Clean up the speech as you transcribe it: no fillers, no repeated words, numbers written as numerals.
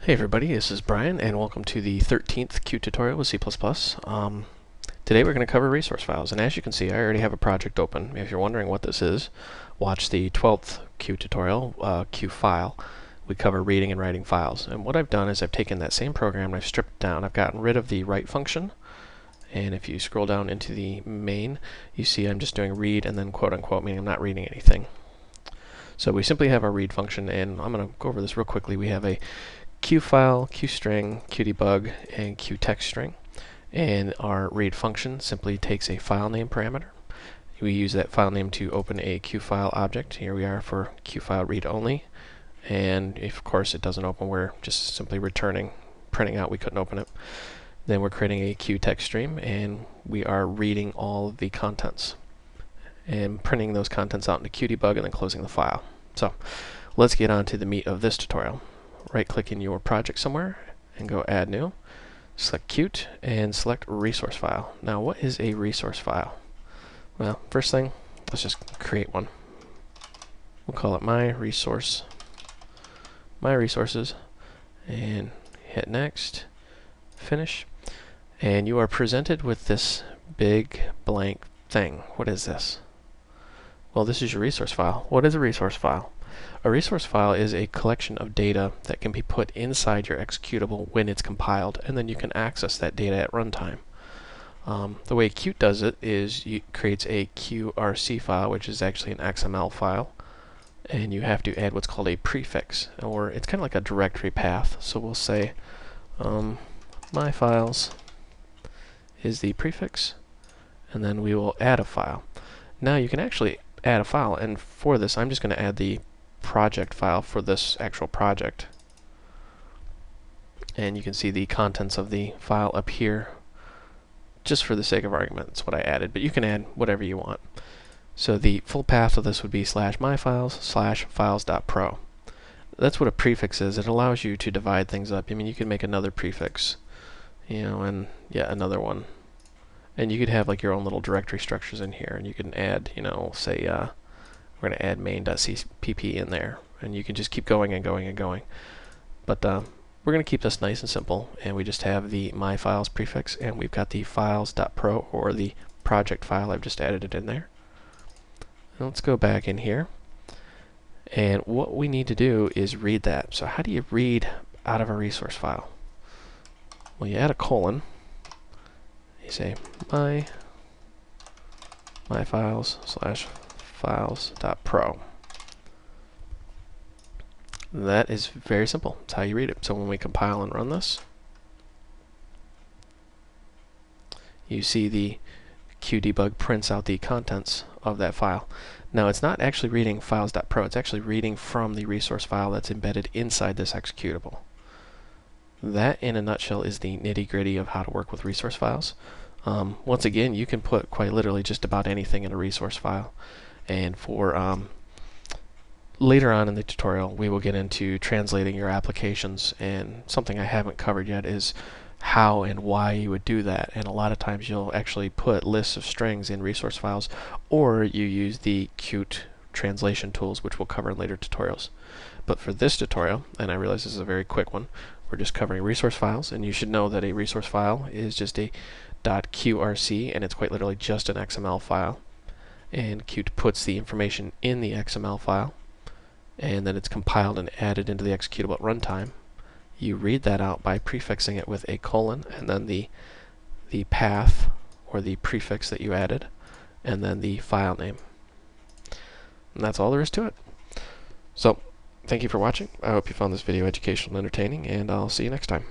Hey everybody, this is Brian and welcome to the 13th Qt tutorial with C++. Today we're going to cover resource files, and as you can see I already have a project open. If you're wondering what this is, watch the 12th Qt tutorial, QFile. We cover reading and writing files, and what I've done is I've taken that same program and I've stripped it down. I've gotten rid of the write function, and if you scroll down into the main, you see I'm just doing read and then quote unquote, meaning I'm not reading anything. So we simply have our read function, and I'm going to go over this real quickly. We have a QFile, QString, QDebug, and QTextStream. And our read function simply takes a file name parameter. We use that file name to open a QFile object. Here we are for QFile read only. And if, of course, it doesn't open, we're just simply printing out we couldn't open it. Then we're creating a QTextStream, and we are reading all of the contents and printing those contents out into QDebug and then closing the file. So let's get on to the meat of this tutorial. Right-click in your project somewhere and go Add New. Select Qt and select Resource File. Now, what is a resource file? Well, first thing, let's just create one. We'll call it My Resources, and hit Next, Finish. And you are presented with this big blank thing. What is this? Well, this is your resource file. What is a resource file? A resource file is a collection of data that can be put inside your executable when it's compiled, and then you can access that data at runtime. The way Qt does it is it creates a QRC file, which is actually an XML file, and you have to add what's called a prefix, or it's kind of like a directory path. So we'll say my files is the prefix, and then we will add a file. Now you can actually add a file, and for this I'm just going to add the project file for this actual project, and you can see the contents of the file up here. Just for the sake of argument, that's what I added, but you can add whatever you want. So the full path of this would be /myfiles/files.pro. That's what a prefix is. It allows you to divide things up. I mean, you can make another prefix, and yet another one, and you could have like your own little directory structures in here, and you can add, say we're going to add main.cpp in there, and you can just keep going and going and going. But we're going to keep this nice and simple, and we just have the my files prefix, and we've got the files.pro, or the project file. I've just added it in there. And let's go back in here, and what we need to do is read that. So how do you read out of a resource file? Well, you add a colon. You say my files/files.pro. That is very simple. That's how you read it. So when we compile and run this, you see the QDebug prints out the contents of that file. Now, it's not actually reading files.pro. It's actually reading from the resource file that's embedded inside this executable. That, in a nutshell, is the nitty-gritty of how to work with resource files. Once again, you can put quite literally just about anything in a resource file. And for later on in the tutorial, we will get into translating your applications, and something I haven't covered yet is how and why you would do that. And a lot of times you'll actually put lists of strings in resource files, or you use the Qt translation tools, which we'll cover in later tutorials. But for this tutorial, and I realize this is a very quick one, we're just covering resource files, and you should know that a resource file is just a .qrc, and it's quite literally just an XML file. And Qt puts the information in the XML file, and then it's compiled and added into the executable at runtime. You read that out by prefixing it with a colon, and then the path or the prefix that you added, and then the file name. And that's all there is to it. So, thank you for watching. I hope you found this video educational and entertaining, and I'll see you next time.